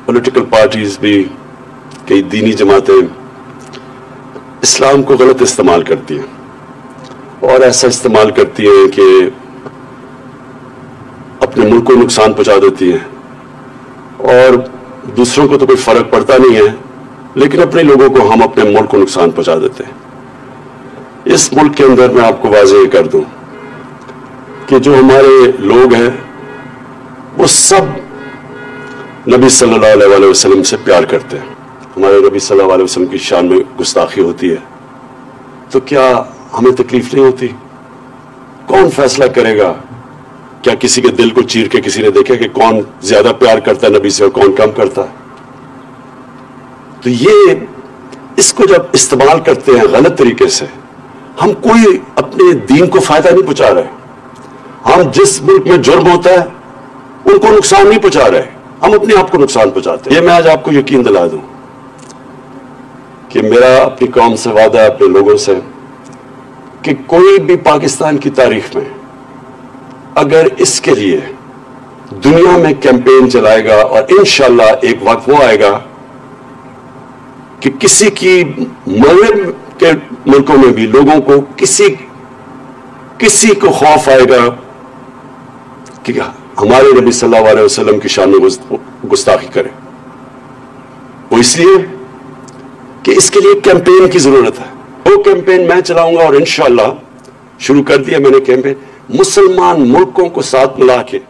Political parties भी, कई दीनी जमातें इस्लाम को गलत इस्तेमाल करती हैं और ऐसा इस्तेमाल करती हैं कि अपने मुल्क को नुकसान पहुंचा देती हैं और दूसरों को तो कोई फर्क पड़ता नहीं है, लेकिन अपने लोगों को हम अपने मुल्क को नुकसान पहुंचा देते हैं। इस मुल्क के अंदर मैं आपको वाज़ेह कर दूं कि जो हमारे लोग हैं वो सब नबी सल्लल्लाहु अलैहि वसल्लम से प्यार करते हैं। हमारे नबी सल्लल्लाहु अलैहि वसल्लम की शान में गुस्ताखी होती है तो क्या हमें तकलीफ नहीं होती? कौन फैसला करेगा? क्या किसी के दिल को चीर के किसी ने देखा कि कौन ज्यादा प्यार करता है नबी से और कौन कम करता है? तो ये इसको जब इस्तेमाल करते हैं गलत तरीके से, हम कोई अपने दीन को फायदा नहीं पहुंचा रहे। हम जिस मुल्क में जुर्म होता है उनको नुकसान नहीं पहुंचा रहे, हम अपने आप को नुकसान पहुंचाते हैं। ये मैं आज आपको यकीन दिला दूं कि मेरा अपनी कौम से वादा है, अपने लोगों से, कि कोई भी पाकिस्तान की तारीख में अगर इसके लिए दुनिया में कैंपेन चलाएगा और इंशाअल्लाह एक वक्त वो आएगा कि किसी की मगरिब के मुल्कों में भी लोगों को किसी को खौफ आएगा कि हमारे नबी सल्लल्लाहु अलैहि वसल्लम की शान में गुस्ताखी करे, वो इसलिए कि इसके लिए कैंपेन की जरूरत है। वो कैंपेन मैं चलाऊंगा और इंशाअल्लाह शुरू कर दिया मैंने कैंपेन, मुसलमान मुल्कों को साथ मिला के